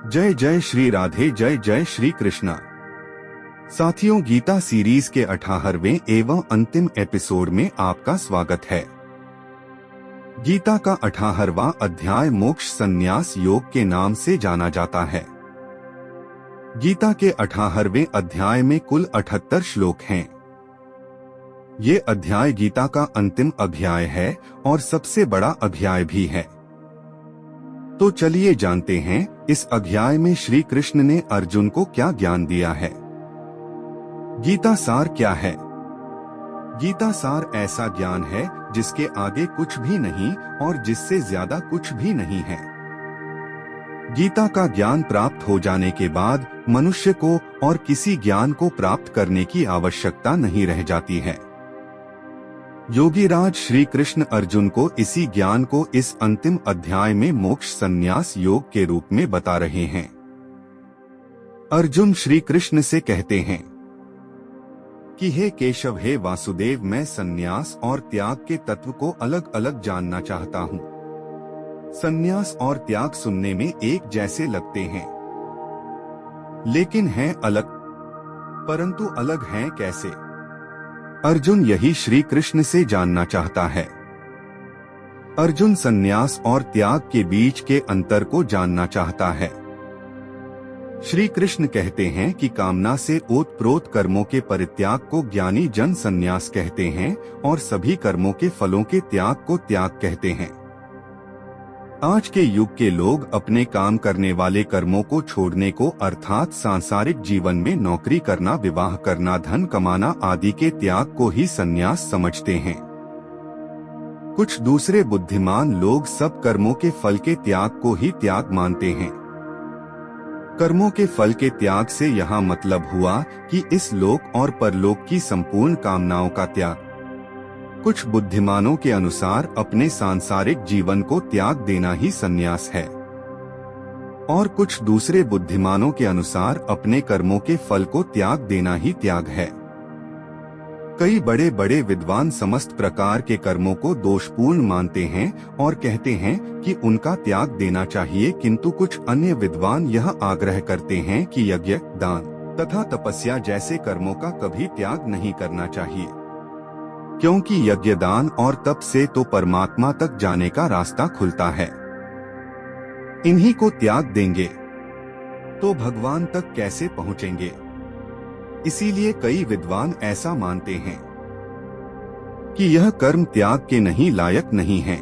जय जय श्री राधे, जय जय श्री कृष्णा। साथियों, गीता सीरीज के 18वें एवं अंतिम एपिसोड में आपका स्वागत है। गीता का 18वां अध्याय मोक्ष संन्यास योग के नाम से जाना जाता है। गीता के 18वें अध्याय में कुल 78 श्लोक हैं। ये अध्याय गीता का अंतिम अध्याय है और सबसे बड़ा अध्याय भी है। तो चलिए जानते हैं इस अध्याय में श्री कृष्ण ने अर्जुन को क्या ज्ञान दिया है। गीता सार क्या है? गीता सार ऐसा ज्ञान है जिसके आगे कुछ भी नहीं और जिससे ज्यादा कुछ भी नहीं है। गीता का ज्ञान प्राप्त हो जाने के बाद मनुष्य को और किसी ज्ञान को प्राप्त करने की आवश्यकता नहीं रह जाती है। योगीराज श्री कृष्ण अर्जुन को इसी ज्ञान को इस अंतिम अध्याय में मोक्ष संन्यास योग के रूप में बता रहे हैं। अर्जुन श्री कृष्ण से कहते हैं कि हे केशव, हे वासुदेव, मैं संन्यास और त्याग के तत्व को अलग अलग जानना चाहता हूँ। संन्यास और त्याग सुनने में एक जैसे लगते हैं, लेकिन हैं अलग। परंतु अलग हैं कैसे? अर्जुन यही श्री कृष्ण से जानना चाहता है। अर्जुन संन्यास और त्याग के बीच के अंतर को जानना चाहता है। श्री कृष्ण कहते हैं कि कामना से ओतप्रोत कर्मों के परित्याग को ज्ञानी जन संन्यास कहते हैं और सभी कर्मों के फलों के त्याग को त्याग कहते हैं। आज के युग के लोग अपने काम करने वाले कर्मों को छोड़ने को अर्थात सांसारिक जीवन में नौकरी करना, विवाह करना, धन कमाना आदि के त्याग को ही संन्यास समझते हैं। कुछ दूसरे बुद्धिमान लोग सब कर्मों के फल के त्याग को ही त्याग मानते हैं। कर्मों के फल के त्याग से यहाँ मतलब हुआ कि इस लोक और परलोक की संपूर्ण कामनाओं का त्याग। कुछ बुद्धिमानों के अनुसार अपने सांसारिक जीवन को त्याग देना ही संन्यास है और कुछ दूसरे बुद्धिमानों के अनुसार अपने कर्मों के फल को त्याग देना ही त्याग है। कई बड़े बड़े विद्वान समस्त प्रकार के कर्मों को दोषपूर्ण मानते हैं और कहते हैं कि उनका त्याग देना चाहिए, किंतु कुछ अन्य विद्वान यह आग्रह करते हैं कि यज्ञ, दान तथा तपस्या जैसे कर्मों का कभी त्याग नहीं करना चाहिए, क्योंकि यज्ञ, दान और तप से तो परमात्मा तक जाने का रास्ता खुलता है। इन्हीं को त्याग देंगे तो भगवान तक कैसे पहुँचेंगे? इसीलिए कई विद्वान ऐसा मानते हैं कि यह कर्म त्याग के नहीं लायक नहीं है।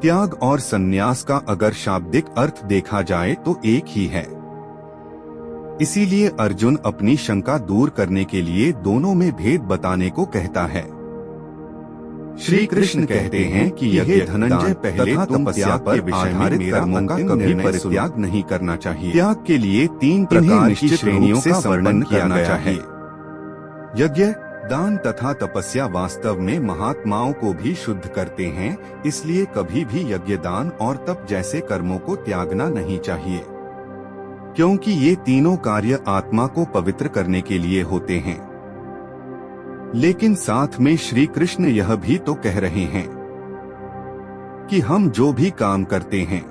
त्याग और संन्यास का अगर शाब्दिक अर्थ देखा जाए तो एक ही है। इसीलिए अर्जुन अपनी शंका दूर करने के लिए दोनों में भेद बताने को कहता है। श्री कृष्ण कहते हैं कि यज्ञ, धनंजय, पहले तपस्या पर आधारित कर्मों का कभी परित्याग नहीं करना चाहिए। त्याग के लिए 3 प्रकार की श्रेणियों का वर्णन किया गया है। यज्ञ, दान तथा तपस्या वास्तव में महात्माओं को भी शुद्ध करते हैं, इसलिए कभी भी यज्ञ, दान और तप जैसे कर्मों को त्यागना नहीं चाहिए, क्योंकि ये तीनों कार्य आत्मा को पवित्र करने के लिए होते हैं। लेकिन साथ में श्री कृष्ण यह भी तो कह रहे हैं कि हम जो भी काम करते हैं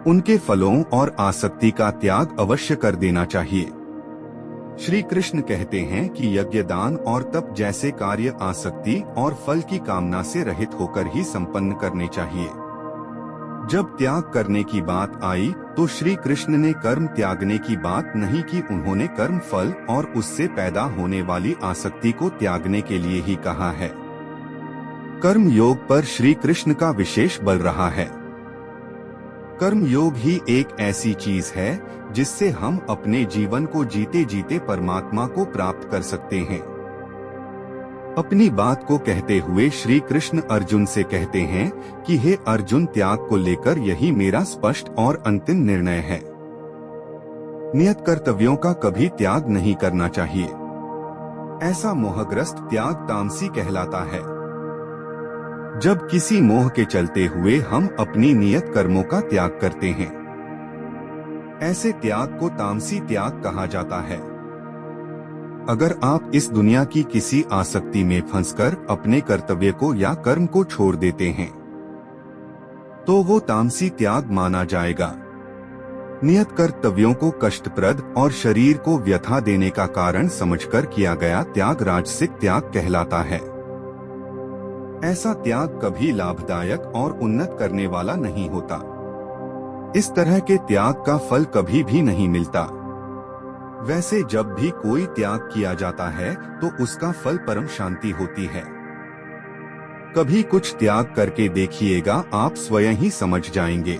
उनके फलों और आसक्ति का त्याग अवश्य कर देना चाहिए। श्री कृष्ण कहते हैं कि यज्ञ, दान और तप जैसे कार्य आसक्ति और फल की कामना से रहित होकर ही संपन्न करने चाहिए। जब त्याग करने की बात आई तो श्री कृष्ण ने कर्म त्यागने की बात नहीं की, उन्होंने कर्म फल और उससे पैदा होने वाली आसक्ति को त्यागने के लिए ही कहा है। कर्म योग पर श्री कृष्ण का विशेष बल रहा है। कर्म योग ही एक ऐसी चीज है जिससे हम अपने जीवन को जीते जीते परमात्मा को प्राप्त कर सकते हैं। अपनी बात को कहते हुए श्री कृष्ण अर्जुन से कहते हैं कि हे अर्जुन, त्याग को लेकर यही मेरा स्पष्ट और अंतिम निर्णय है। नियत कर्तव्यों का कभी त्याग नहीं करना चाहिए। ऐसा मोहग्रस्त त्याग तामसी कहलाता है। जब किसी मोह के चलते हुए हम अपनी नियत कर्मों का त्याग करते हैं, ऐसे त्याग को तामसी त्याग कहा जाता है। अगर आप इस दुनिया की किसी आसक्ति में फंसकर अपने कर्तव्य को या कर्म को छोड़ देते हैं तो वो तामसी त्याग माना जाएगा। नियत कर्तव्यों को कष्टप्रद और शरीर को व्यथा देने का कारण समझकर किया गया त्याग राजसिक त्याग कहलाता है। ऐसा त्याग कभी लाभदायक और उन्नत करने वाला नहीं होता। इस तरह के त्याग का फल कभी भी नहीं मिलता। वैसे जब भी कोई त्याग किया जाता है तो उसका फल परम शांति होती है। कभी कुछ त्याग करके देखिएगा, आप स्वयं ही समझ जाएंगे।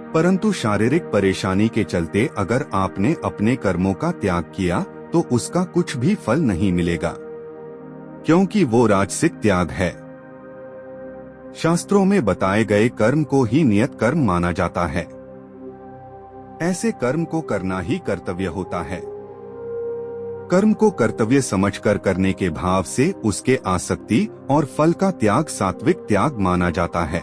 परंतु शारीरिक परेशानी के चलते अगर आपने अपने कर्मों का त्याग किया तो उसका कुछ भी फल नहीं मिलेगा, क्योंकि वो राजसिक त्याग है। शास्त्रों में बताए गए कर्म को ही नियत कर्म माना जाता है। ऐसे कर्म को करना ही कर्तव्य होता है। कर्म को कर्तव्य समझकर करने के भाव से उसके आसक्ति और फल का त्याग सात्विक त्याग माना जाता है।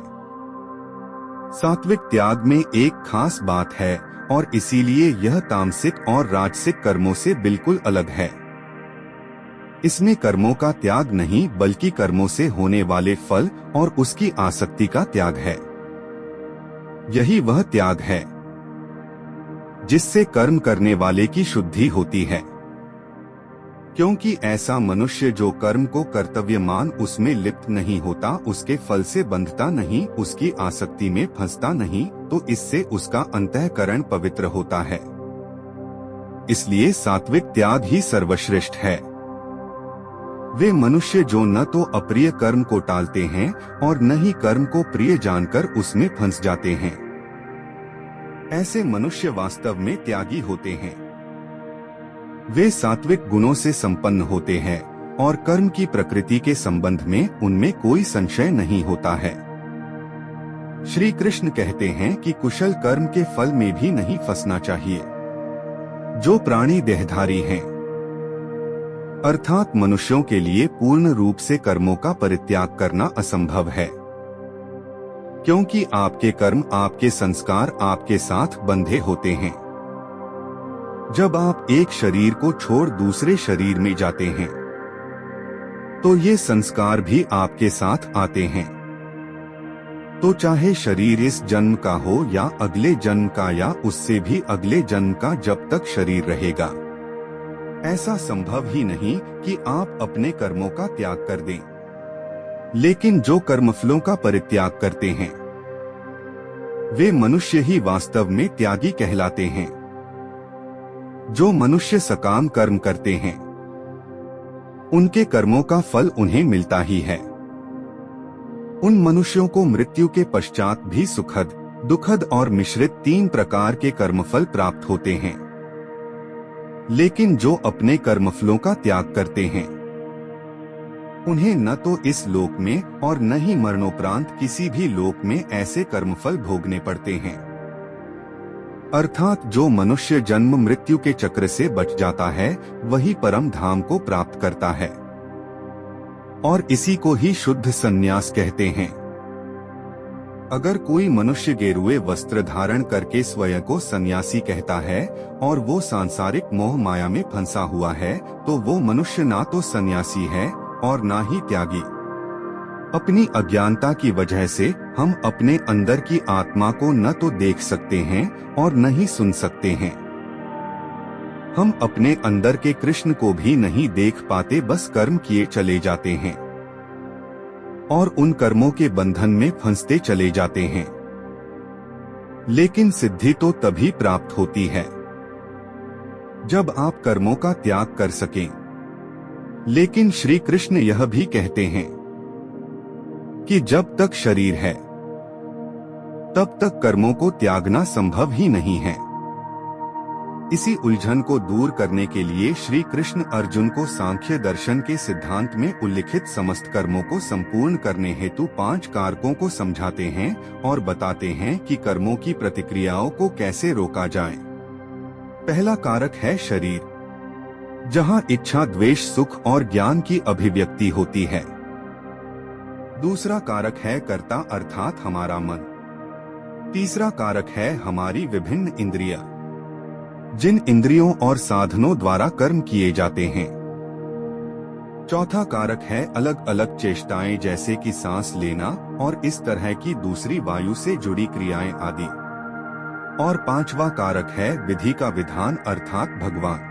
सात्विक त्याग में एक खास बात है और इसीलिए यह तामसिक और राजसिक कर्मों से बिल्कुल अलग है। इसमें कर्मों का त्याग नहीं बल्कि कर्मों से होने वाले फल और उसकी आसक्ति का त्याग है। यही वह त्याग है जिससे कर्म करने वाले की शुद्धि होती है। क्योंकि ऐसा मनुष्य जो कर्म को कर्तव्य मान उसमें लिप्त नहीं होता, उसके फल से बंधता नहीं, उसकी आसक्ति में फंसता नहीं, तो इससे उसका अंतःकरण पवित्र होता है। इसलिए सात्विक त्याग ही सर्वश्रेष्ठ है। वे मनुष्य जो न तो अप्रिय कर्म को टालते हैं और न ही कर्म को प्रिय जानकर उसमें फंस जाते हैं, ऐसे मनुष्य वास्तव में त्यागी होते हैं। वे सात्विक गुणों से संपन्न होते हैं और कर्म की प्रकृति के संबंध में उनमें कोई संशय नहीं होता है। श्री कृष्ण कहते हैं कि कुशल कर्म के फल में भी नहीं फंसना चाहिए। जो प्राणी देहधारी हैं, अर्थात मनुष्यों के लिए पूर्ण रूप से कर्मों का परित्याग करना असंभव है, क्योंकि आपके कर्म, आपके संस्कार आपके साथ बंधे होते हैं। जब आप एक शरीर को छोड़ दूसरे शरीर में जाते हैं तो ये संस्कार भी आपके साथ आते हैं। तो चाहे शरीर इस जन्म का हो या अगले जन्म का या उससे भी अगले जन्म का, जब तक शरीर रहेगा ऐसा संभव ही नहीं कि आप अपने कर्मों का त्याग कर दें। लेकिन जो कर्मफलों का परित्याग करते हैं वे मनुष्य ही वास्तव में त्यागी कहलाते हैं। जो मनुष्य सकाम कर्म करते हैं उनके कर्मों का फल उन्हें मिलता ही है। उन मनुष्यों को मृत्यु के पश्चात भी सुखद, दुखद और मिश्रित 3 प्रकार के कर्मफल प्राप्त होते हैं। लेकिन जो अपने कर्मफलों का त्याग करते हैं उन्हें न तो इस लोक में और न ही मरणोपरांत किसी भी लोक में ऐसे कर्मफल भोगने पड़ते हैं। अर्थात जो मनुष्य जन्म मृत्यु के चक्र से बच जाता है वही परम धाम को प्राप्त करता है, और इसी को ही शुद्ध संन्यास कहते हैं। अगर कोई मनुष्य गेरुए वस्त्र धारण करके स्वयं को सन्यासी कहता है और वो सांसारिक मोह माया में फंसा हुआ है, तो वो मनुष्य ना तो सन्यासी है और ना ही त्यागी। अपनी अज्ञानता की वजह से हम अपने अंदर की आत्मा को न तो देख सकते हैं और न ही सुन सकते हैं। हम अपने अंदर के कृष्ण को भी नहीं देख पाते, बस कर्म किए चले जाते हैं और उन कर्मों के बंधन में फंसते चले जाते हैं। लेकिन सिद्धि तो तभी प्राप्त होती है जब आप कर्मों का त्याग कर सकें। लेकिन श्री कृष्ण यह भी कहते हैं कि जब तक शरीर है तब तक कर्मों को त्यागना संभव ही नहीं है। इसी उलझन को दूर करने के लिए श्री कृष्ण अर्जुन को सांख्य दर्शन के सिद्धांत में उल्लिखित समस्त कर्मों को संपूर्ण करने हेतु 5 कारकों को समझाते हैं और बताते हैं कि कर्मों की प्रतिक्रियाओं को कैसे रोका जाए। पहला कारक है शरीर, जहां इच्छा, द्वेष, सुख और ज्ञान की अभिव्यक्ति होती है। दूसरा कारक है कर्ता अर्थात हमारा मन। तीसरा कारक है हमारी विभिन्न इंद्रियां, जिन इंद्रियों और साधनों द्वारा कर्म किए जाते हैं। चौथा कारक है अलग अलग चेष्टाएं, जैसे कि सांस लेना और इस तरह की दूसरी वायु से जुड़ी क्रियाएं आदि। और पांचवा कारक है विधि का विधान अर्थात भगवान।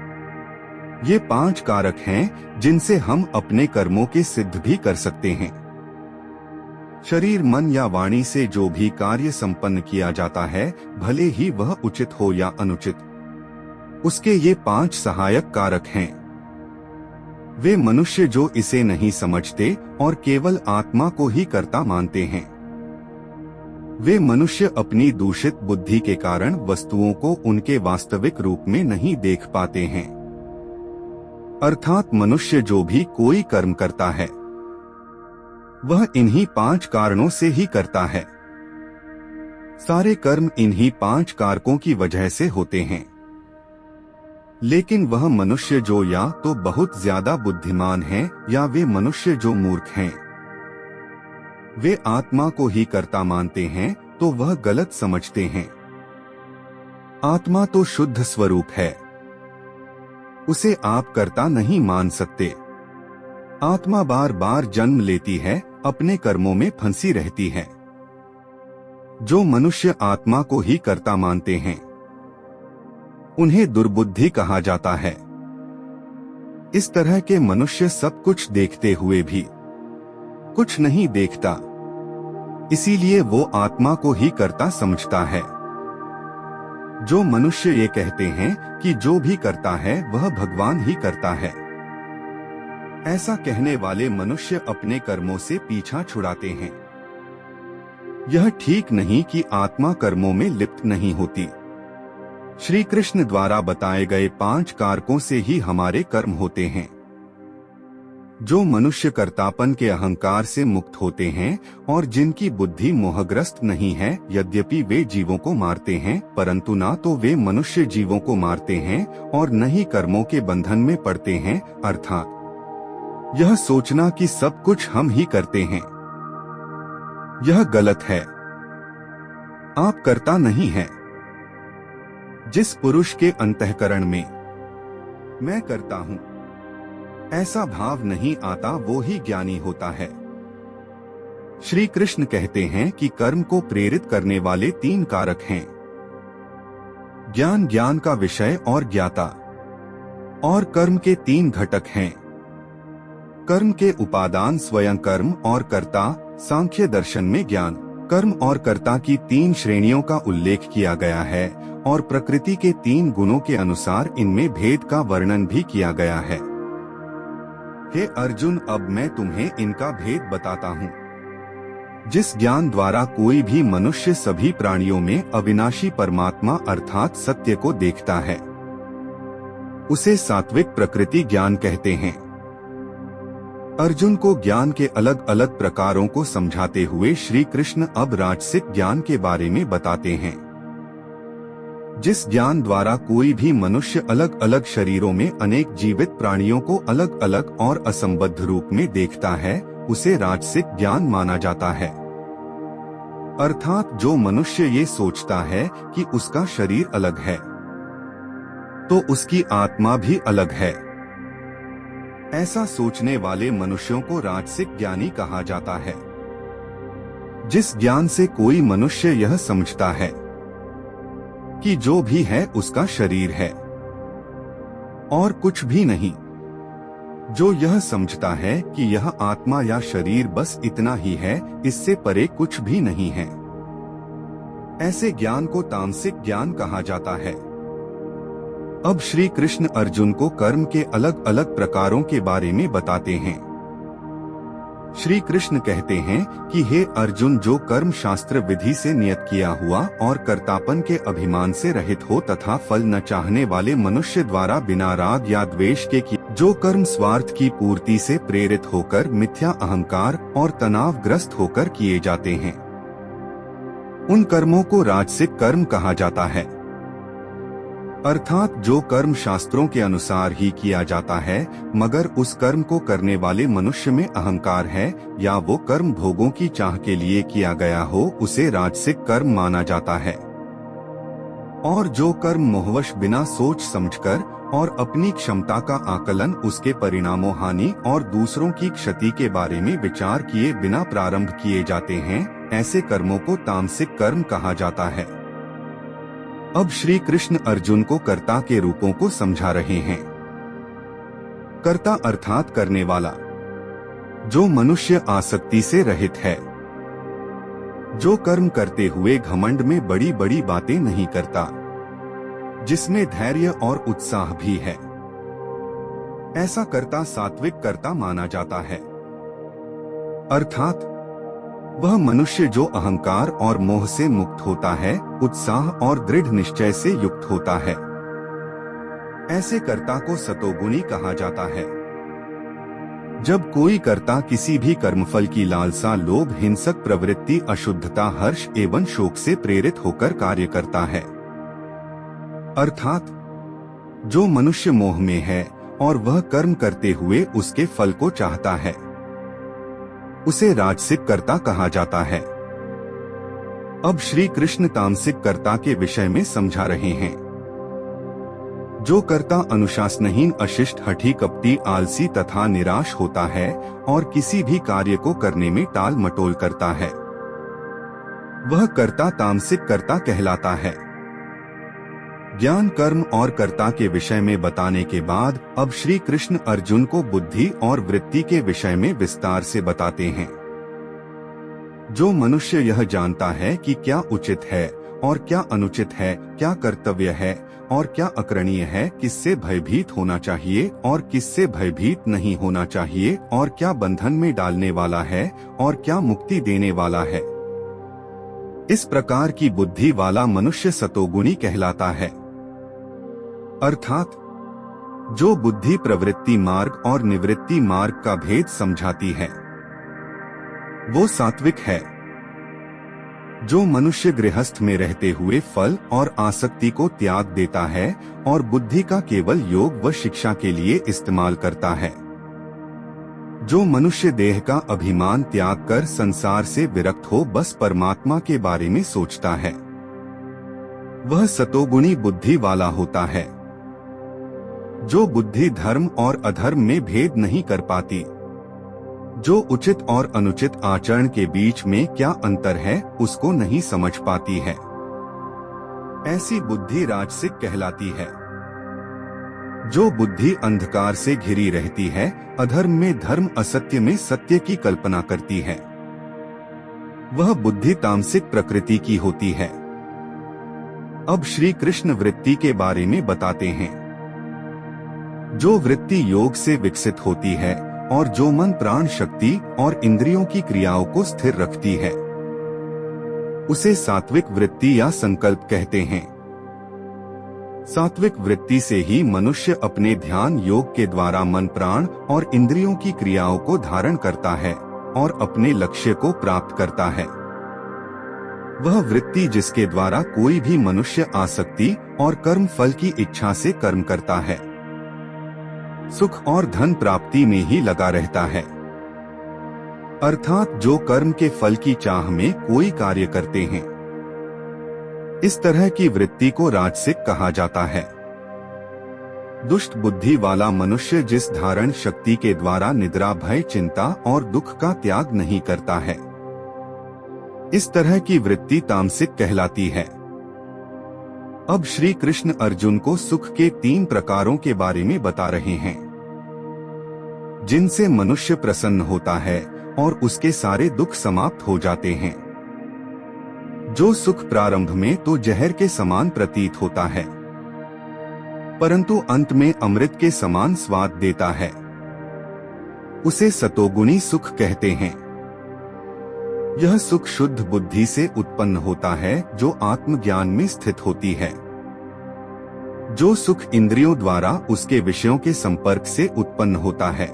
ये 5 कारक हैं जिनसे हम अपने कर्मों के सिद्ध भी कर सकते हैं। शरीर, मन या वाणी से जो भी कार्य संपन्न किया जाता है, भले ही वह उचित हो या अनुचित, उसके ये 5 सहायक कारक हैं। वे मनुष्य जो इसे नहीं समझते और केवल आत्मा को ही कर्ता मानते हैं, वे मनुष्य अपनी दूषित बुद्धि के कारण वस्तुओं को उनके वास्तविक रूप में नहीं देख पाते हैं। अर्थात मनुष्य जो भी कोई कर्म करता है वह इन्हीं 5 कारणों से ही करता है। सारे कर्म इन्हीं 5 कारकों की वजह से होते हैं। लेकिन वह मनुष्य जो या तो बहुत ज्यादा बुद्धिमान हैं या वे मनुष्य जो मूर्ख हैं, वे आत्मा को ही कर्ता मानते हैं तो वह गलत समझते हैं। आत्मा तो शुद्ध स्वरूप है, उसे आप कर्ता नहीं मान सकते। आत्मा बार बार जन्म लेती है, अपने कर्मों में फंसी रहती है। जो मनुष्य आत्मा को ही कर्ता मानते हैं उन्हें दुर्बुद्धि कहा जाता है। इस तरह के मनुष्य सब कुछ देखते हुए भी कुछ नहीं देखता, इसीलिए वो आत्मा को ही कर्ता समझता है। जो मनुष्य ये कहते हैं कि जो भी करता है वह भगवान ही करता है, ऐसा कहने वाले मनुष्य अपने कर्मों से पीछा छुड़ाते हैं। यह ठीक नहीं कि आत्मा कर्मों में लिप्त नहीं होती। श्री कृष्ण द्वारा बताए गए 5 कारकों से ही हमारे कर्म होते हैं। जो मनुष्य कर्तापन के अहंकार से मुक्त होते हैं और जिनकी बुद्धि मोहग्रस्त नहीं है, यद्यपि वे जीवों को मारते हैं, परंतु ना तो वे मनुष्य जीवों को मारते हैं और न ही कर्मों के बंधन में पड़ते हैं। अर्थात यह सोचना कि सब कुछ हम ही करते हैं, यह गलत है। आप कर्ता नहीं हैं। जिस पुरुष के अंतःकरण में मैं करता हूँ ऐसा भाव नहीं आता, वो ही ज्ञानी होता है। श्री कृष्ण कहते हैं कि कर्म को प्रेरित करने वाले 3 कारक हैं: ज्ञान, ज्ञान का विषय और ज्ञाता। और कर्म के 3 घटक हैं: कर्म के उपादान स्वयं कर्म और कर्ता। सांख्य दर्शन में ज्ञान, कर्म और कर्ता की 3 श्रेणियों का उल्लेख किया गया है और प्रकृति के 3 गुणों के अनुसार इनमें भेद का वर्णन भी किया गया है। हे अर्जुन, अब मैं तुम्हें इनका भेद बताता हूँ। जिस ज्ञान द्वारा कोई भी मनुष्य सभी प्राणियों में अविनाशी परमात्मा अर्थात सत्य को देखता है, उसे सात्विक प्रकृति ज्ञान कहते हैं। अर्जुन को ज्ञान के अलग अलग प्रकारों को समझाते हुए श्री कृष्ण अब राजसिक ज्ञान के बारे में बताते हैं। जिस ज्ञान द्वारा कोई भी मनुष्य अलग अलग शरीरों में अनेक जीवित प्राणियों को अलग अलग और असंबद्ध रूप में देखता है, उसे राजसिक ज्ञान माना जाता है। अर्थात जो मनुष्य ये सोचता है कि उसका शरीर अलग है तो उसकी आत्मा भी अलग है, ऐसा सोचने वाले मनुष्यों को राजसिक ज्ञानी कहा जाता है। जिस ज्ञान से कोई मनुष्य यह समझता है कि जो भी है उसका शरीर है और कुछ भी नहीं, जो यह समझता है कि यह आत्मा या शरीर बस इतना ही है, इससे परे कुछ भी नहीं है, ऐसे ज्ञान को तामसिक ज्ञान कहा जाता है। अब श्री कृष्ण अर्जुन को कर्म के अलग अलग प्रकारों के बारे में बताते हैं। श्री कृष्ण कहते हैं कि हे अर्जुन, जो कर्म शास्त्र विधि से नियत किया हुआ और कर्तापन के अभिमान से रहित हो तथा फल न चाहने वाले मनुष्य द्वारा बिना राग या द्वेष के किए, जो कर्म स्वार्थ की पूर्ति से प्रेरित होकर मिथ्या अहंकार और तनावग्रस्त होकर किए जाते हैं, उन कर्मों को राजसिक कर्म कहा जाता है। अर्थात जो कर्म शास्त्रों के अनुसार ही किया जाता है मगर उस कर्म को करने वाले मनुष्य में अहंकार है या वो कर्म भोगों की चाह के लिए किया गया हो, उसे राजसिक कर्म माना जाता है। और जो कर्म मोहवश बिना सोच समझकर और अपनी क्षमता का आकलन, उसके परिणामों, हानि और दूसरों की क्षति के बारे में विचार किए बिना प्रारंभ किए जाते हैं, ऐसे कर्मों को तामसिक कर्म कहा जाता है। अब श्री कृष्ण अर्जुन को कर्ता के रूपों को समझा रहे हैं। कर्ता अर्थात करने वाला, जो मनुष्य आसक्ति से रहित है, जो कर्म करते हुए घमंड में बड़ी बड़ी बातें नहीं करता, जिसमें धैर्य और उत्साह भी है, ऐसा कर्ता सात्विक कर्ता माना जाता है। अर्थात वह मनुष्य जो अहंकार और मोह से मुक्त होता है, उत्साह और दृढ़ निश्चय से युक्त होता है, ऐसे कर्ता को सतोगुणी कहा जाता है। जब कोई कर्ता किसी भी कर्मफल की लालसा, लोभ, हिंसक प्रवृत्ति, अशुद्धता, हर्ष एवं शोक से प्रेरित होकर कार्य करता है, अर्थात जो मनुष्य मोह में है और वह कर्म करते हुए उसके फल को चाहता है, उसे राजसिक कर्ता कहा जाता है। अब श्री कृष्ण तामसिक कर्ता के विषय में समझा रहे हैं। जो कर्ता अनुशासनहीन, अशिष्ट, हठी, कपटी, आलसी तथा निराश होता है और किसी भी कार्य को करने में टाल मटोल करता है, वह कर्ता तामसिक कर्ता कहलाता है। ज्ञान, कर्म और कर्ता के विषय में बताने के बाद अब श्री कृष्ण अर्जुन को बुद्धि और वृत्ति के विषय में विस्तार से बताते हैं। जो मनुष्य यह जानता है कि क्या उचित है और क्या अनुचित है, क्या कर्तव्य है और क्या अकरणीय है, किससे भयभीत होना चाहिए और किससे भयभीत नहीं होना चाहिए, और क्या बंधन में डालने वाला है और क्या मुक्ति देने वाला है, इस प्रकार की बुद्धि वाला मनुष्य सतोगुणी कहलाता है। अर्थात जो बुद्धि प्रवृत्ति मार्ग और निवृत्ति मार्ग का भेद समझाती है, वो सात्विक है। जो मनुष्य गृहस्थ में रहते हुए फल और आसक्ति को त्याग देता है और बुद्धि का केवल योग व शिक्षा के लिए इस्तेमाल करता है, जो मनुष्य देह का अभिमान त्याग कर संसार से विरक्त हो बस परमात्मा के बारे में सोचता है, वह सतोगुणी बुद्धि वाला होता है। जो बुद्धि धर्म और अधर्म में भेद नहीं कर पाती, जो उचित और अनुचित आचरण के बीच में क्या अंतर है उसको नहीं समझ पाती है, ऐसी बुद्धि राजसिक कहलाती है। जो बुद्धि अंधकार से घिरी रहती है, अधर्म में धर्म, असत्य में सत्य की कल्पना करती है, वह बुद्धि तामसिक प्रकृति की होती है। अब श्री कृष्ण वृत्ति के बारे में बताते हैं। जो वृत्ति योग से विकसित होती है और जो मन, प्राण शक्ति और इंद्रियों की क्रियाओं को स्थिर रखती है, उसे सात्विक वृत्ति या संकल्प कहते हैं। सात्विक वृत्ति से ही मनुष्य अपने ध्यान योग के द्वारा मन, प्राण और इंद्रियों की क्रियाओं को धारण करता है और अपने लक्ष्य को प्राप्त करता है। वह वृत्ति जिसके द्वारा कोई भी मनुष्य आसक्ति और कर्म फल की इच्छा से कर्म करता है, सुख और धन प्राप्ति में ही लगा रहता है। अर्थात जो कर्म के फल की चाह में कोई कार्य करते हैं, इस तरह की वृत्ति को राजसिक कहा जाता है। दुष्ट बुद्धि वाला मनुष्य जिस धारण शक्ति के द्वारा निद्रा, भय, चिंता और दुख का त्याग नहीं करता है, इस तरह की वृत्ति तामसिक कहलाती है। अब श्री कृष्ण अर्जुन को सुख के 3 प्रकारों के बारे में बता रहे हैं, जिनसे मनुष्य प्रसन्न होता है और उसके सारे दुख समाप्त हो जाते हैं। जो सुख प्रारंभ में तो जहर के समान प्रतीत होता है, परंतु अंत में अमृत के समान स्वाद देता है, उसे सतोगुणी सुख कहते हैं। यह सुख शुद्ध बुद्धि से उत्पन्न होता है जो आत्मज्ञान में स्थित होती है। जो सुख इंद्रियों द्वारा उसके विषयों के संपर्क से उत्पन्न होता है,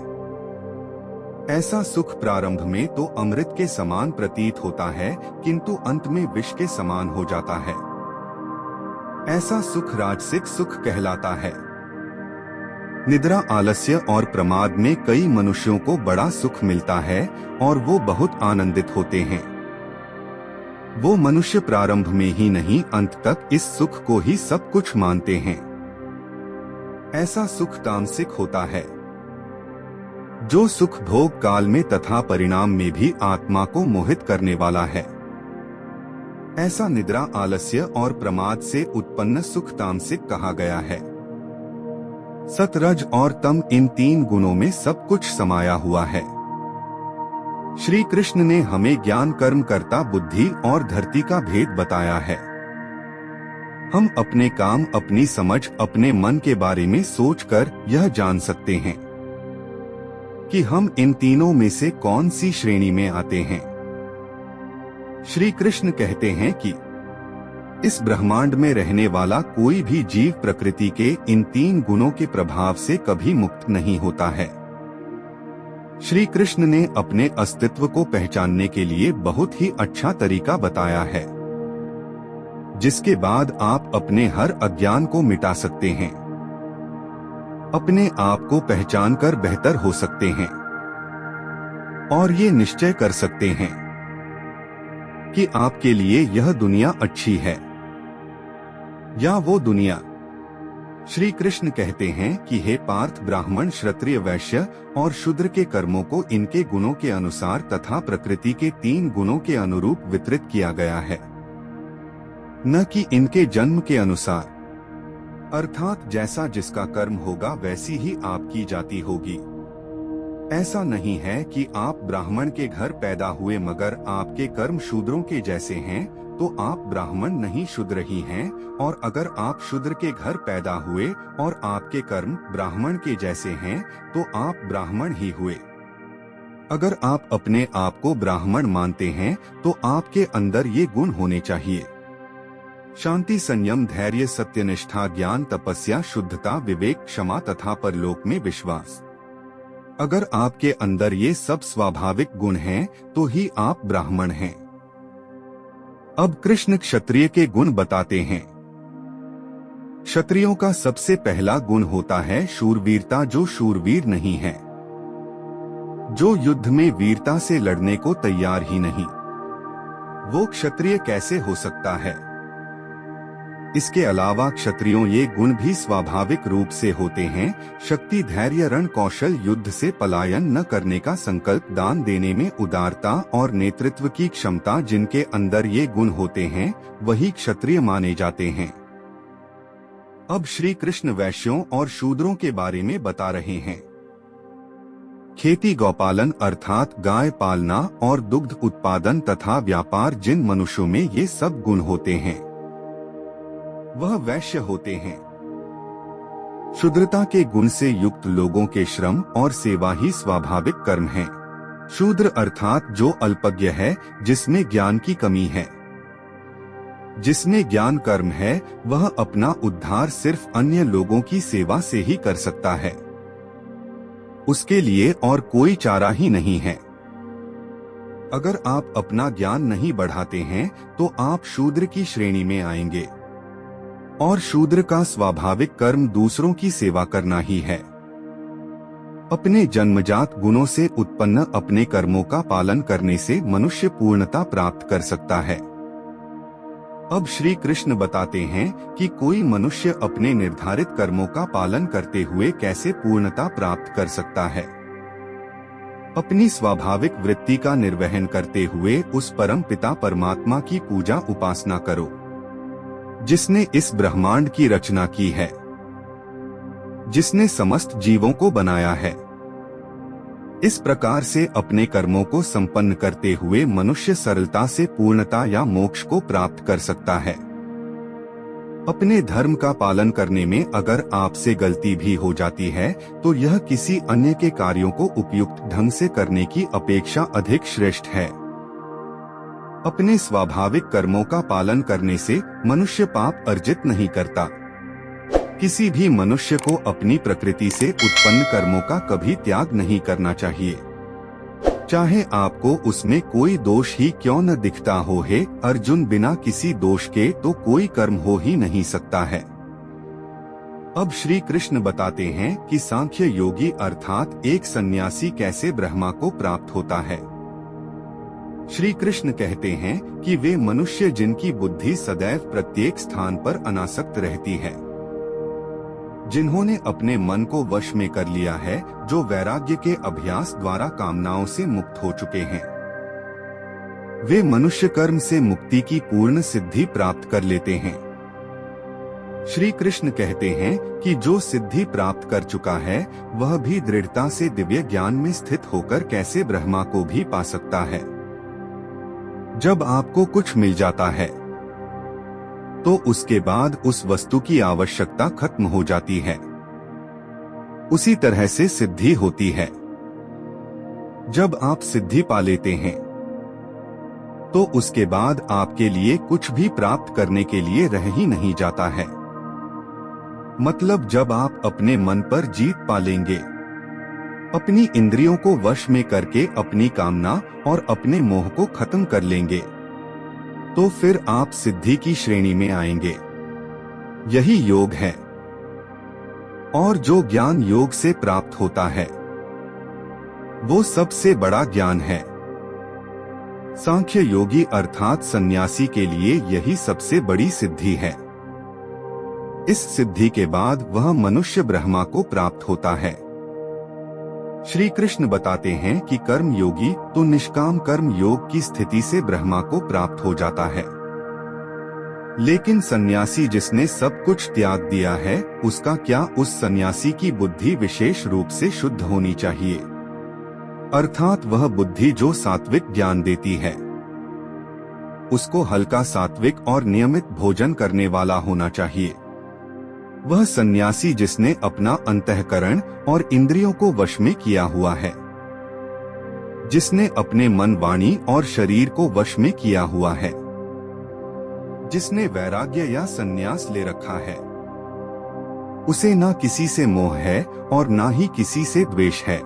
ऐसा सुख प्रारंभ में तो अमृत के समान प्रतीत होता है किंतु अंत में विष के समान हो जाता है। ऐसा सुख राजसिक सुख कहलाता है। निद्रा, आलस्य और प्रमाद में कई मनुष्यों को बड़ा सुख मिलता है और वो बहुत आनंदित होते हैं। वो मनुष्य प्रारंभ में ही नहीं अंत तक इस सुख को ही सब कुछ मानते हैं। ऐसा सुख तामसिक होता है। जो सुख भोग काल में तथा परिणाम में भी आत्मा को मोहित करने वाला है, ऐसा निद्रा, आलस्य और प्रमाद से उत्पन्न सुख तामसिक कहा गया है। सत, रज और तम, इन 3 गुणों में सब कुछ समाया हुआ है। श्री कृष्ण ने हमें ज्ञान, कर्म, कर्ता, बुद्धि और धरती का भेद बताया है। हम अपने काम, अपनी समझ, अपने मन के बारे में सोचकर यह जान सकते हैं कि हम इन तीनों में से कौन सी श्रेणी में आते हैं। श्री कृष्ण कहते हैं कि इस ब्रह्मांड में रहने वाला कोई भी जीव प्रकृति के इन 3 गुणों के प्रभाव से कभी मुक्त नहीं होता है। श्री कृष्ण ने अपने अस्तित्व को पहचानने के लिए बहुत ही अच्छा तरीका बताया है, जिसके बाद आप अपने हर अज्ञान को मिटा सकते हैं, अपने आप को पहचानकर बेहतर हो सकते हैं और ये निश्चय कर सकते हैं कि आपके लिए यह दुनिया अच्छी है या वो दुनिया। श्री कृष्ण कहते हैं कि हे पार्थ, ब्राह्मण, क्षत्रिय, वैश्य और शूद्र के कर्मों को इनके गुणों के अनुसार तथा प्रकृति के 3 गुणों के अनुरूप वितरित किया गया है, न कि इनके जन्म के अनुसार। अर्थात जैसा जिसका कर्म होगा वैसी ही आपकी जाति होगी। ऐसा नहीं है कि आप ब्राह्मण के घर पैदा हुए मगर आपके कर्म शूद्रों के जैसे हैं तो आप ब्राह्मण नहीं, शूद्र ही हैं, और अगर आप शूद्र के घर पैदा हुए और आपके कर्म ब्राह्मण के जैसे हैं तो आप ब्राह्मण ही हुए। अगर आप अपने आप को ब्राह्मण मानते हैं तो आपके अंदर ये गुण होने चाहिए: शांति, संयम, धैर्य, सत्यनिष्ठा, ज्ञान, तपस्या, शुद्धता, विवेक, क्षमा तथा परलोक में विश्वास। अगर आपके अंदर ये सब स्वाभाविक गुण हैं तो ही आप ब्राह्मण हैं। अब कृष्ण क्षत्रिय के गुण बताते हैं। क्षत्रियों का सबसे पहला गुण होता है शूरवीरता, जो शूरवीर नहीं है, जो युद्ध में वीरता से लड़ने को तैयार ही नहीं, वो क्षत्रिय कैसे हो सकता है। इसके अलावा क्षत्रियों ये गुण भी स्वाभाविक रूप से होते हैं: शक्ति, धैर्य, रण कौशल, युद्ध से पलायन न करने का संकल्प, दान देने में उदारता और नेतृत्व की क्षमता। जिनके अंदर ये गुण होते हैं वही क्षत्रिय माने जाते हैं। अब श्री कृष्ण वैश्यों और शूद्रों के बारे में बता रहे हैं। खेती, गौपालन अर्थात गाय पालना और दुग्ध उत्पादन तथा व्यापार, जिन मनुष्यों में ये सब गुण होते हैं वह वैश्य होते हैं। शूद्रता के गुण से युक्त लोगों के श्रम और सेवा ही स्वाभाविक कर्म हैं। शूद्र अर्थात जो अल्पज्ञ है, जिसमें ज्ञान की कमी है। जिसमें ज्ञान कर्म है वह अपना उद्धार सिर्फ अन्य लोगों की सेवा से ही कर सकता है, उसके लिए और कोई चारा ही नहीं है। अगर आप अपना ज्ञान नहीं बढ़ाते हैं तो आप शूद्र की श्रेणी में आएंगे, और शूद्र का स्वाभाविक कर्म दूसरों की सेवा करना ही है। अपने जन्मजात गुणों से उत्पन्न अपने कर्मों का पालन करने से मनुष्य पूर्णता प्राप्त कर सकता है। अब श्री कृष्ण बताते हैं कि कोई मनुष्य अपने निर्धारित कर्मों का पालन करते हुए कैसे पूर्णता प्राप्त कर सकता है। अपनी स्वाभाविक वृत्ति का निर्वहन करते हुए उस परम पिता परमात्मा की पूजा उपासना करो, जिसने इस ब्रह्मांड की रचना की है, जिसने समस्त जीवों को बनाया है। इस प्रकार से अपने कर्मों को संपन्न करते हुए मनुष्य सरलता से पूर्णता या मोक्ष को प्राप्त कर सकता है। अपने धर्म का पालन करने में अगर आपसे गलती भी हो जाती है तो यह किसी अन्य के कार्यों को उपयुक्त ढंग से करने की अपेक्षा अधिक श्रेष्ठ है। अपने स्वाभाविक कर्मों का पालन करने से मनुष्य पाप अर्जित नहीं करता। किसी भी मनुष्य को अपनी प्रकृति से उत्पन्न कर्मों का कभी त्याग नहीं करना चाहिए, चाहे आपको उसमें कोई दोष ही क्यों न दिखता हो। हे अर्जुन, बिना किसी दोष के तो कोई कर्म हो ही नहीं सकता है। अब श्री कृष्ण बताते हैं कि सांख्य योगी अर्थात एक सन्यासी कैसे ब्रह्मा को प्राप्त होता है। श्री कृष्ण कहते हैं कि वे मनुष्य जिनकी बुद्धि सदैव प्रत्येक स्थान पर अनासक्त रहती है, जिन्होंने अपने मन को वश में कर लिया है, जो वैराग्य के अभ्यास द्वारा कामनाओं से मुक्त हो चुके हैं। वे मनुष्य कर्म से मुक्ति की पूर्ण सिद्धि प्राप्त कर लेते हैं। श्री कृष्ण कहते हैं कि जो सिद्धि प्राप्त कर चुका है वह भी दृढ़ता से दिव्य ज्ञान में स्थित होकर कैसे ब्रह्मा को भी पा सकता है। जब आपको कुछ मिल जाता है तो उसके बाद उस वस्तु की आवश्यकता खत्म हो जाती है। उसी तरह से सिद्धि होती है। जब आप सिद्धि पा लेते हैं तो उसके बाद आपके लिए कुछ भी प्राप्त करने के लिए रह ही नहीं जाता है। मतलब जब आप अपने मन पर जीत पा लेंगे, अपनी इंद्रियों को वश में करके अपनी कामना और अपने मोह को खत्म कर लेंगे, तो फिर आप सिद्धि की श्रेणी में आएंगे। यही योग है। और जो ज्ञान योग से प्राप्त होता है वो सबसे बड़ा ज्ञान है। सांख्य योगी अर्थात सन्यासी के लिए यही सबसे बड़ी सिद्धि है। इस सिद्धि के बाद वह मनुष्य ब्रह्मा को प्राप्त होता है। श्री कृष्ण बताते हैं कि कर्म योगी तो निष्काम कर्म योग की स्थिति से ब्रह्मा को प्राप्त हो जाता है, लेकिन सन्यासी जिसने सब कुछ त्याग दिया है उसका क्या? उस सन्यासी की बुद्धि विशेष रूप से शुद्ध होनी चाहिए, अर्थात वह बुद्धि जो सात्विक ज्ञान देती है। उसको हल्का सात्विक और नियमित भोजन करने वाला होना चाहिए। वह सन्यासी जिसने अपना अंतःकरण और इंद्रियों को वश में किया हुआ है, जिसने अपने मन, वाणी और शरीर को वश में किया हुआ है, जिसने वैराग्य या संन्यास ले रखा है, उसे ना किसी से मोह है और ना ही किसी से द्वेष है।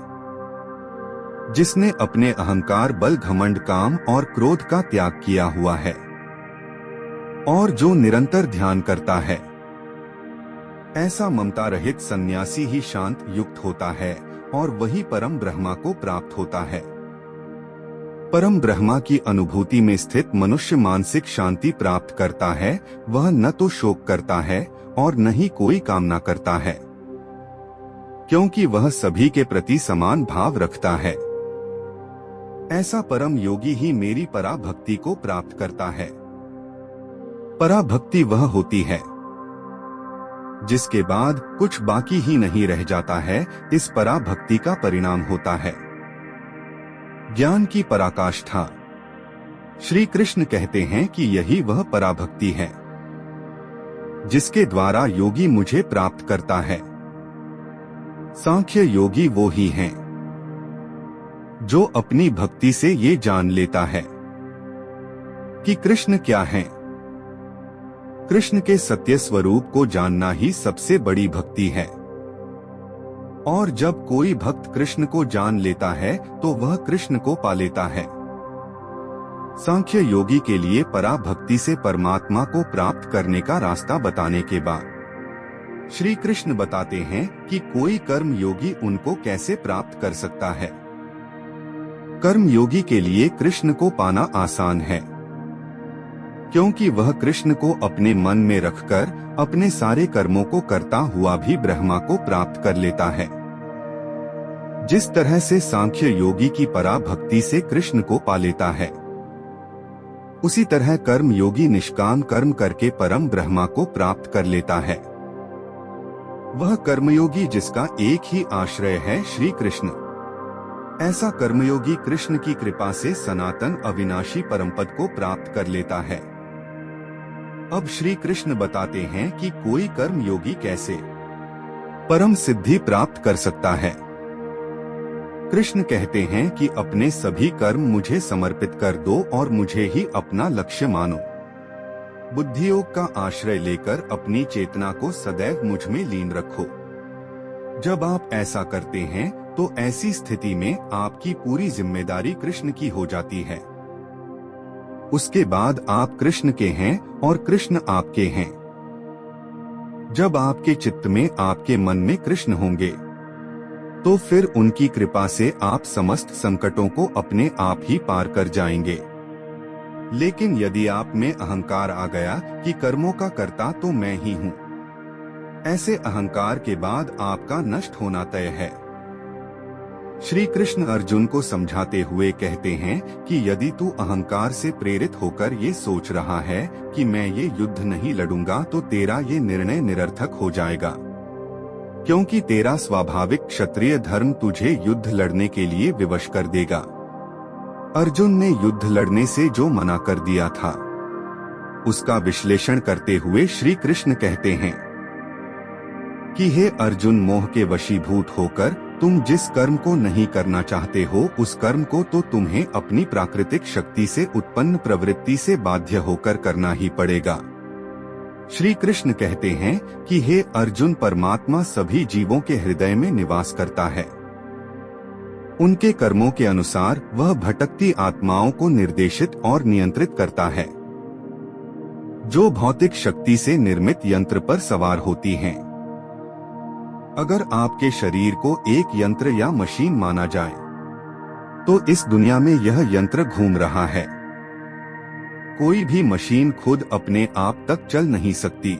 जिसने अपने अहंकार, बल, घमंड, काम और क्रोध का त्याग किया हुआ है और जो निरंतर ध्यान करता है, ऐसा ममता रहित सन्यासी ही शांत युक्त होता है और वही परम ब्रह्मा को प्राप्त होता है। परम ब्रह्मा की अनुभूति में स्थित मनुष्य मानसिक शांति प्राप्त करता है। वह न तो शोक करता है और न ही कोई कामना करता है, क्योंकि वह सभी के प्रति समान भाव रखता है। ऐसा परम योगी ही मेरी पराभक्ति को प्राप्त करता है। पराभक्ति वह होती है जिसके बाद कुछ बाकी ही नहीं रह जाता है। इस पराभक्ति का परिणाम होता है ज्ञान की पराकाष्ठा। श्री कृष्ण कहते हैं कि यही वह पराभक्ति है जिसके द्वारा योगी मुझे प्राप्त करता है। सांख्य योगी वो ही हैं जो अपनी भक्ति से ये जान लेता है कि कृष्ण क्या है। कृष्ण के सत्य स्वरूप को जानना ही सबसे बड़ी भक्ति है। और जब कोई भक्त कृष्ण को जान लेता है तो वह कृष्ण को पा लेता है। सांख्य योगी के लिए पराभक्ति से परमात्मा को प्राप्त करने का रास्ता बताने के बाद श्री कृष्ण बताते हैं कि कोई कर्म योगी उनको कैसे प्राप्त कर सकता है। कर्म योगी के लिए कृष्ण को पाना आसान है, क्योंकि वह कृष्ण को अपने मन में रखकर अपने सारे कर्मों को करता हुआ भी ब्रह्मा को प्राप्त कर लेता है। जिस तरह से सांख्य योगी की पराभक्ति से कृष्ण को पा लेता है, उसी तरह कर्म योगी निष्काम कर्म करके परम ब्रह्मा को प्राप्त कर लेता है। वह कर्मयोगी जिसका एक ही आश्रय है श्री कृष्ण, ऐसा कर्मयोगी कृष्ण की कृपा से सनातन अविनाशी परमपद को प्राप्त कर लेता है। अब श्री कृष्ण बताते हैं कि कोई कर्मयोगी कैसे परम सिद्धि प्राप्त कर सकता है। कृष्ण कहते हैं कि अपने सभी कर्म मुझे समर्पित कर दो और मुझे ही अपना लक्ष्य मानो। बुद्धियोग का आश्रय लेकर अपनी चेतना को सदैव मुझ में लीन रखो। जब आप ऐसा करते हैं तो ऐसी स्थिति में आपकी पूरी जिम्मेदारी कृष्ण की हो जाती है। उसके बाद आप कृष्ण के हैं और कृष्ण आपके हैं। जब आपके चित्त में, आपके मन में कृष्ण होंगे तो फिर उनकी कृपा से आप समस्त संकटों को अपने आप ही पार कर जाएंगे। लेकिन यदि आप में अहंकार आ गया कि कर्मों का कर्ता तो मैं ही हूँ, ऐसे अहंकार के बाद आपका नष्ट होना तय है। श्री कृष्ण अर्जुन को समझाते हुए कहते हैं कि यदि तू अहंकार से प्रेरित होकर ये सोच रहा है कि मैं ये युद्ध नहीं लड़ूंगा तो तेरा ये निर्णय निरर्थक हो जाएगा, क्योंकि तेरा स्वाभाविक क्षत्रिय धर्म तुझे युद्ध लड़ने के लिए विवश कर देगा। अर्जुन ने युद्ध लड़ने से जो मना कर दिया था उसका विश्लेषण करते हुए श्री कृष्ण कहते हैं कि हे अर्जुन, मोह के वशीभूत होकर तुम जिस कर्म को नहीं करना चाहते हो उस कर्म को तो तुम्हें अपनी प्राकृतिक शक्ति से उत्पन्न प्रवृत्ति से बाध्य होकर करना ही पड़ेगा। श्री कृष्ण कहते हैं कि हे अर्जुन, परमात्मा सभी जीवों के हृदय में निवास करता है। उनके कर्मों के अनुसार वह भटकती आत्माओं को निर्देशित और नियंत्रित करता है, जो भौतिक शक्ति से निर्मित यंत्र पर सवार होती हैं। अगर आपके शरीर को एक यंत्र या मशीन माना जाए तो इस दुनिया में यह यंत्र घूम रहा है। कोई भी मशीन खुद अपने आप तक चल नहीं सकती,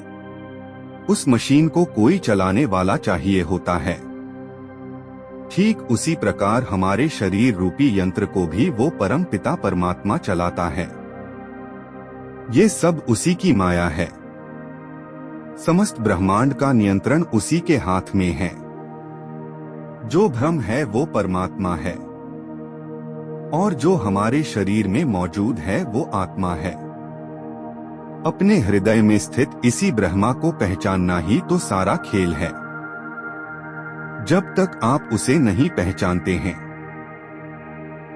उस मशीन को कोई चलाने वाला चाहिए होता है। ठीक उसी प्रकार हमारे शरीर रूपी यंत्र को भी वो परम पिता परमात्मा चलाता है। ये सब उसी की माया है। समस्त ब्रह्मांड का नियंत्रण उसी के हाथ में है। जो भ्रम है वो परमात्मा है और जो हमारे शरीर में मौजूद है वो आत्मा है। अपने हृदय में स्थित इसी ब्रह्मा को पहचानना ही तो सारा खेल है। जब तक आप उसे नहीं पहचानते हैं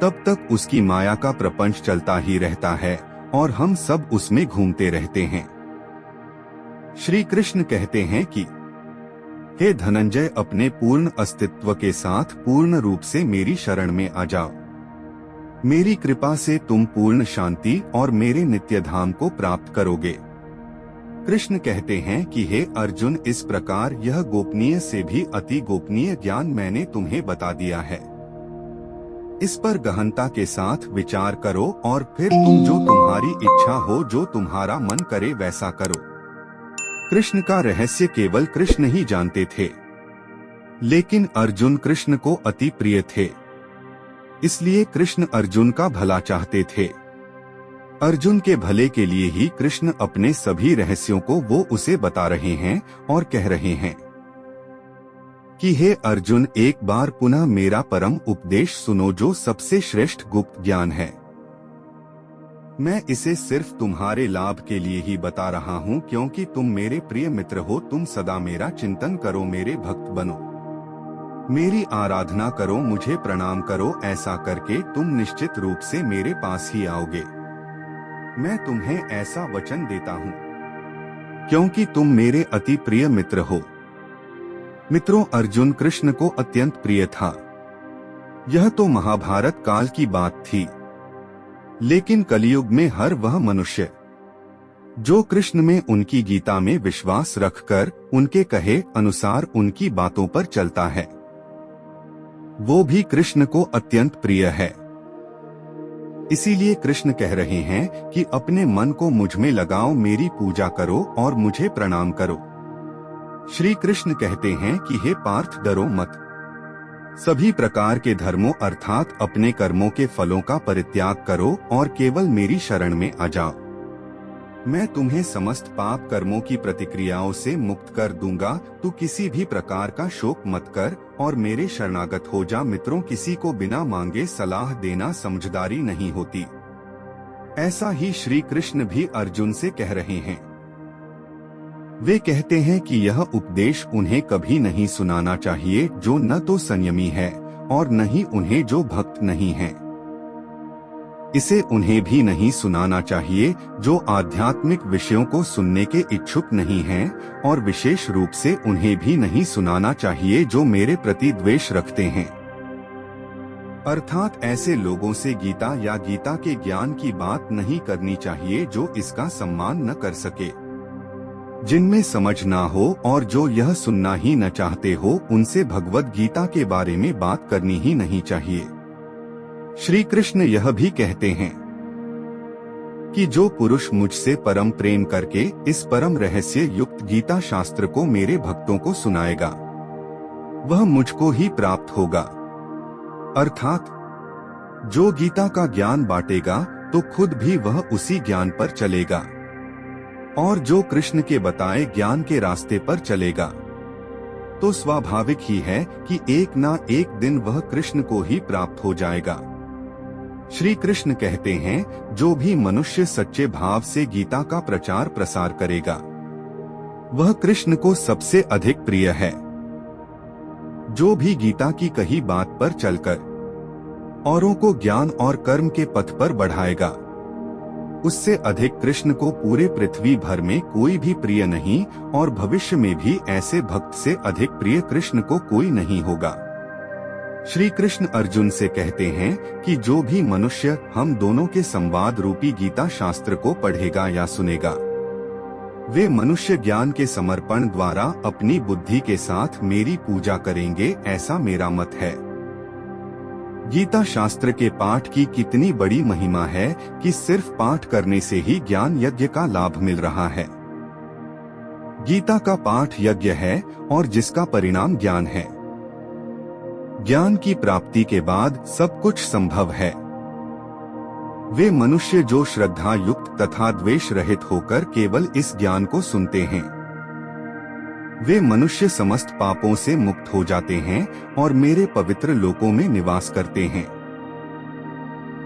तब तक उसकी माया का प्रपंच चलता ही रहता है और हम सब उसमें घूमते रहते हैं। श्री कृष्ण कहते हैं कि हे धनंजय, अपने पूर्ण अस्तित्व के साथ पूर्ण रूप से मेरी शरण में आ जाओ। मेरी कृपा से तुम पूर्ण शांति और मेरे नित्य धाम को प्राप्त करोगे। कृष्ण कहते हैं कि हे अर्जुन, इस प्रकार यह गोपनीय से भी अति गोपनीय ज्ञान मैंने तुम्हें बता दिया है। इस पर गहनता के साथ विचार करो और फिर तुम जो तुम्हारी इच्छा हो, जो तुम्हारा मन करे वैसा करो। कृष्ण का रहस्य केवल कृष्ण ही जानते थे, लेकिन अर्जुन कृष्ण को अति प्रिय थे, इसलिए कृष्ण अर्जुन का भला चाहते थे। अर्जुन के भले के लिए ही कृष्ण अपने सभी रहस्यों को वो उसे बता रहे हैं और कह रहे हैं कि हे अर्जुन, एक बार पुनः मेरा परम उपदेश सुनो, जो सबसे श्रेष्ठ गुप्त ज्ञान है। मैं इसे सिर्फ तुम्हारे लाभ के लिए ही बता रहा हूँ, क्योंकि तुम मेरे प्रिय मित्र हो। तुम सदा मेरा चिंतन करो, मेरे भक्त बनो, मेरी आराधना करो, मुझे प्रणाम करो। ऐसा करके तुम निश्चित रूप से मेरे पास ही आओगे। मैं तुम्हें ऐसा वचन देता हूँ क्योंकि तुम मेरे अति प्रिय मित्र हो। मित्रों, अर्जुन कृष्ण को अत्यंत प्रिय था। यह तो महाभारत काल की बात थी, लेकिन कलियुग में हर वह मनुष्य जो कृष्ण में, उनकी गीता में विश्वास रखकर उनके कहे अनुसार उनकी बातों पर चलता है, वो भी कृष्ण को अत्यंत प्रिय है। इसीलिए कृष्ण कह रहे हैं कि अपने मन को मुझ में लगाओ, मेरी पूजा करो और मुझे प्रणाम करो। श्री कृष्ण कहते हैं कि हे पार्थ, डरो मत। सभी प्रकार के धर्मों अर्थात अपने कर्मों के फलों का परित्याग करो और केवल मेरी शरण में आ जाओ। मैं तुम्हें समस्त पाप कर्मों की प्रतिक्रियाओं से मुक्त कर दूंगा। तू किसी भी प्रकार का शोक मत कर और मेरे शरणागत हो जा। मित्रों, किसी को बिना मांगे सलाह देना समझदारी नहीं होती। ऐसा ही श्री कृष्ण भी अर्जुन से कह रहे हैं। वे कहते हैं कि यह उपदेश उन्हें कभी नहीं सुनाना चाहिए जो न तो संयमी है और न ही उन्हें जो भक्त नहीं है। इसे उन्हें भी नहीं सुनाना चाहिए जो आध्यात्मिक विषयों को सुनने के इच्छुक नहीं हैं, और विशेष रूप से उन्हें भी नहीं सुनाना चाहिए जो मेरे प्रति द्वेष रखते हैं। अर्थात ऐसे लोगों से गीता या गीता के ज्ञान की बात नहीं करनी चाहिए जो इसका सम्मान न कर सके, जिनमें समझ ना हो और जो यह सुनना ही न चाहते हो, उनसे भगवद गीता के बारे में बात करनी ही नहीं चाहिए। श्री कृष्ण यह भी कहते हैं कि जो पुरुष मुझसे परम प्रेम करके इस परम रहस्य युक्त गीता शास्त्र को मेरे भक्तों को सुनाएगा, वह मुझको ही प्राप्त होगा। अर्थात जो गीता का ज्ञान बांटेगा तो खुद भी वह उसी ज्ञान पर चलेगा, और जो कृष्ण के बताए ज्ञान के रास्ते पर चलेगा तो स्वाभाविक ही है कि एक ना एक दिन वह कृष्ण को ही प्राप्त हो जाएगा। श्री कृष्ण कहते हैं, जो भी मनुष्य सच्चे भाव से गीता का प्रचार प्रसार करेगा वह कृष्ण को सबसे अधिक प्रिय है। जो भी गीता की कही बात पर चलकर औरों को ज्ञान और कर्म के पथ पर बढ़ाएगा उससे अधिक कृष्ण को पूरे पृथ्वी भर में कोई भी प्रिय नहीं, और भविष्य में भी ऐसे भक्त से अधिक प्रिय कृष्ण को कोई नहीं होगा। श्री कृष्ण अर्जुन से कहते हैं कि जो भी मनुष्य हम दोनों के संवाद रूपी गीता शास्त्र को पढ़ेगा या सुनेगा वे मनुष्य ज्ञान के समर्पण द्वारा अपनी बुद्धि के साथ मेरी पूजा करेंगे, ऐसा मेरा मत है। गीता शास्त्र के पाठ की कितनी बड़ी महिमा है कि सिर्फ पाठ करने से ही ज्ञान यज्ञ का लाभ मिल रहा है। गीता का पाठ यज्ञ है और जिसका परिणाम ज्ञान है। ज्ञान की प्राप्ति के बाद सब कुछ संभव है। वे मनुष्य जो श्रद्धा युक्त तथा द्वेष रहित होकर केवल इस ज्ञान को सुनते हैं वे मनुष्य समस्त पापों से मुक्त हो जाते हैं और मेरे पवित्र लोकों में निवास करते हैं,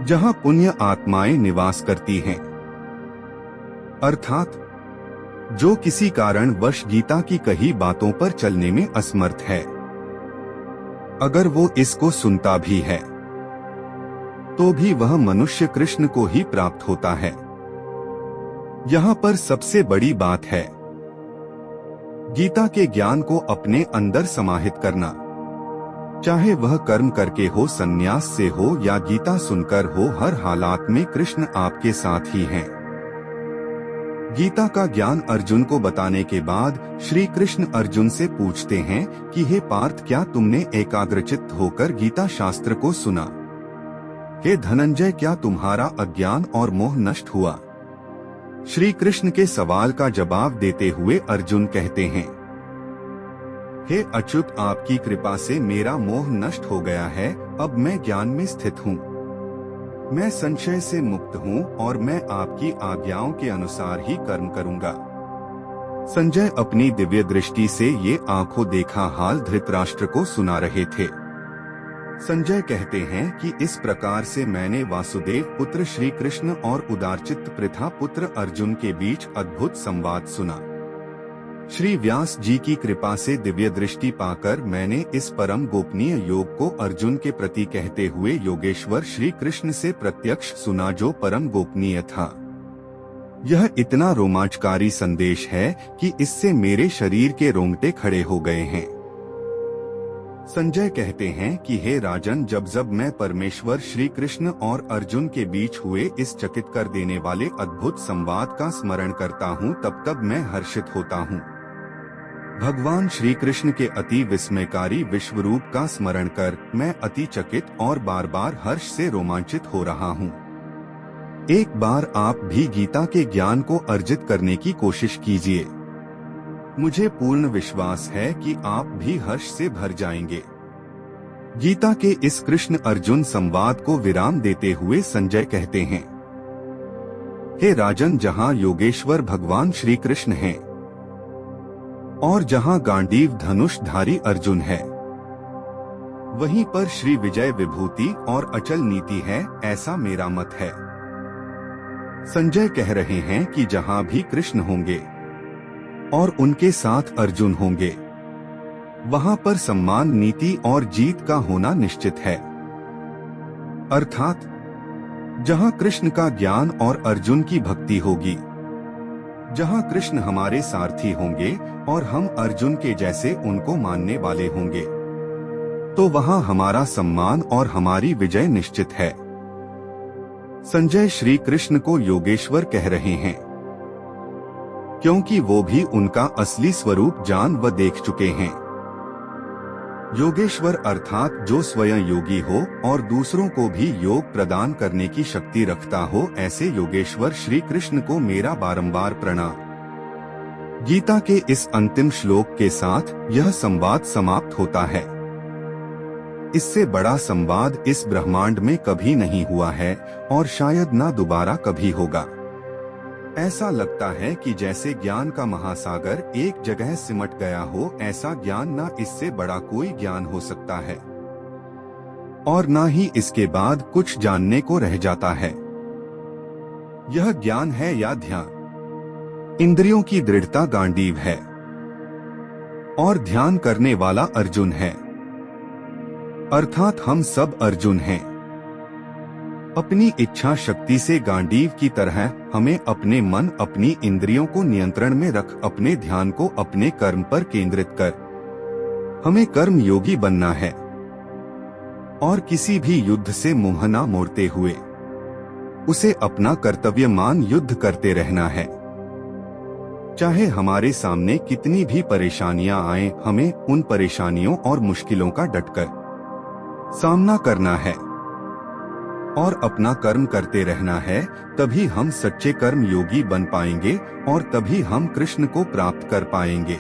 जहां पुण्य आत्माएं निवास करती हैं। अर्थात जो किसी कारण वश गीता की कही बातों पर चलने में असमर्थ है, अगर वो इसको सुनता भी है तो भी वह मनुष्य कृष्ण को ही प्राप्त होता है। यहाँ पर सबसे बड़ी बात है गीता के ज्ञान को अपने अंदर समाहित करना, चाहे वह कर्म करके हो, संन्यास से हो या गीता सुनकर हो, हर हालात में कृष्ण आपके साथ ही हैं। गीता का ज्ञान अर्जुन को बताने के बाद श्री कृष्ण अर्जुन से पूछते हैं कि हे पार्थ, क्या तुमने एकाग्रचित्त होकर गीता शास्त्र को सुना? हे धनंजय, क्या तुम्हारा अज्ञान और मोह नष्ट हुआ? श्री कृष्ण के सवाल का जवाब देते हुए अर्जुन कहते हैं, हे अच्युत, आपकी कृपा से मेरा मोह नष्ट हो गया है। अब मैं ज्ञान में स्थित हूँ, मैं संशय से मुक्त हूँ और मैं आपकी आज्ञाओं के अनुसार ही कर्म करूँगा। संजय अपनी दिव्य दृष्टि से ये आंखों देखा हाल धृतराष्ट्र को सुना रहे थे। संजय कहते हैं कि इस प्रकार से मैंने वासुदेव पुत्र श्री कृष्ण और उदारचित्त पृथा पुत्र अर्जुन के बीच अद्भुत संवाद सुना। श्री व्यास जी की कृपा से दिव्य दृष्टि पाकर मैंने इस परम गोपनीय योग को अर्जुन के प्रति कहते हुए योगेश्वर श्री कृष्ण से प्रत्यक्ष सुना, जो परम गोपनीय था। यह इतना रोमांचकारी संदेश है कि इससे मेरे शरीर के रोंगटे खड़े हो गए हैं। संजय कहते हैं कि हे राजन, जब मैं परमेश्वर श्री कृष्ण और अर्जुन के बीच हुए इस चकित कर देने वाले अद्भुत संवाद का स्मरण करता हूँ, तब मैं हर्षित होता हूँ। भगवान श्री कृष्ण के अति विस्मयकारी विश्वरूप का स्मरण कर मैं अति चकित और बार बार हर्ष से रोमांचित हो रहा हूँ। एक बार आप भी गीता के ज्ञान को अर्जित करने की कोशिश कीजिए। मुझे पूर्ण विश्वास है कि आप भी हर्ष से भर जाएंगे। गीता के इस कृष्ण अर्जुन संवाद को विराम देते हुए संजय कहते हैं, हे राजन, जहां योगेश्वर भगवान श्री कृष्ण हैं और जहां गांडीव धनुषधारी अर्जुन है, वहीं पर श्री विजय विभूति और अचल नीति है, ऐसा मेरा मत है। संजय कह रहे हैं कि जहां भी कृष्ण होंगे और उनके साथ अर्जुन होंगे, वहां पर सम्मान, नीति और जीत का होना निश्चित है। अर्थात जहां कृष्ण का ज्ञान और अर्जुन की भक्ति होगी, जहां कृष्ण हमारे सारथी होंगे और हम अर्जुन के जैसे उनको मानने वाले होंगे, तो वहां हमारा सम्मान और हमारी विजय निश्चित है। संजय श्री कृष्ण को योगेश्वर कह रहे हैं, क्योंकि वो भी उनका असली स्वरूप जान व देख चुके हैं। योगेश्वर अर्थात जो स्वयं योगी हो और दूसरों को भी योग प्रदान करने की शक्ति रखता हो, ऐसे योगेश्वर श्री कृष्ण को मेरा बारंबार प्रणाम। गीता के इस अंतिम श्लोक के साथ यह संवाद समाप्त होता है। इससे बड़ा संवाद इस ब्रह्मांड में कभी नहीं हुआ है और शायद ना दोबारा कभी होगा। ऐसा लगता है कि जैसे ज्ञान का महासागर एक जगह सिमट गया हो, ऐसा ज्ञान ना इससे बड़ा कोई ज्ञान हो सकता है और ना ही इसके बाद कुछ जानने को रह जाता है। यह ज्ञान है या ध्यान? इंद्रियों की दृढ़ता गांडीव है और ध्यान करने वाला अर्जुन है, अर्थात हम सब अर्जुन हैं। अपनी इच्छा शक्ति से गांडीव की तरह हमें अपने मन, अपनी इंद्रियों को नियंत्रण में रख अपने ध्यान को अपने कर्म पर केंद्रित कर हमें कर्म योगी बनना है और किसी भी युद्ध से मुंह न मोड़ते हुए उसे अपना कर्तव्य मान युद्ध करते रहना है। चाहे हमारे सामने कितनी भी परेशानियां आए, हमें उन परेशानियों और मुश्किलों का डटकर सामना करना है और अपना कर्म करते रहना है। तभी हम सच्चे कर्म योगी बन पाएंगे और तभी हम कृष्ण को प्राप्त कर पाएंगे।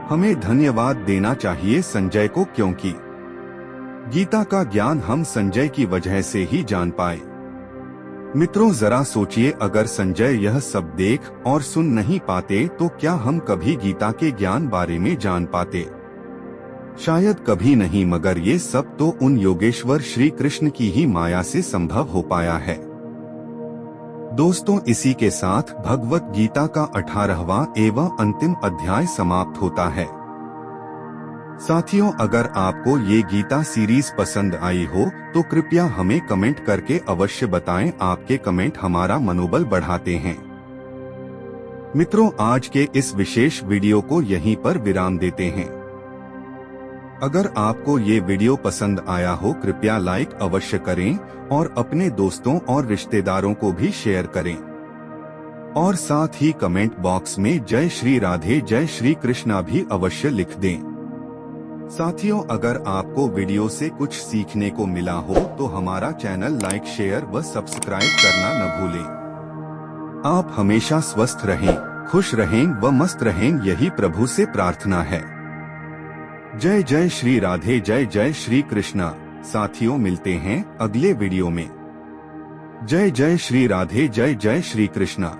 हमें धन्यवाद देना चाहिए संजय को, क्योंकि गीता का ज्ञान हम संजय की वजह से ही जान पाए। मित्रों, जरा सोचिए, अगर संजय यह सब देख और सुन नहीं पाते तो क्या हम कभी गीता के ज्ञान बारे में जान पाते? शायद कभी नहीं, मगर ये सब तो उन योगेश्वर श्री कृष्ण की ही माया से संभव हो पाया है। दोस्तों, इसी के साथ भगवत गीता का 18वां एवं अंतिम अध्याय समाप्त होता है। साथियों, अगर आपको ये गीता सीरीज पसंद आई हो तो कृपया हमें कमेंट करके अवश्य बताएं। आपके कमेंट हमारा मनोबल बढ़ाते हैं। मित्रों, आज के इस विशेष वीडियो को यहीं पर विराम देते हैं। अगर आपको ये वीडियो पसंद आया हो कृपया लाइक अवश्य करें और अपने दोस्तों और रिश्तेदारों को भी शेयर करें और साथ ही कमेंट बॉक्स में जय श्री राधे जय श्री कृष्णा भी अवश्य लिख दें। साथियों, अगर आपको वीडियो से कुछ सीखने को मिला हो तो हमारा चैनल लाइक, शेयर व सब्सक्राइब करना न भूलें। आप हमेशा स्वस्थ रहें, खुश रहें व मस्त रहें, यही प्रभु से प्रार्थना है। जय जय श्री राधे जय जय श्री कृष्णा। साथियों, मिलते हैं अगले वीडियो में। जय जय श्री राधे जय जय श्री कृष्णा।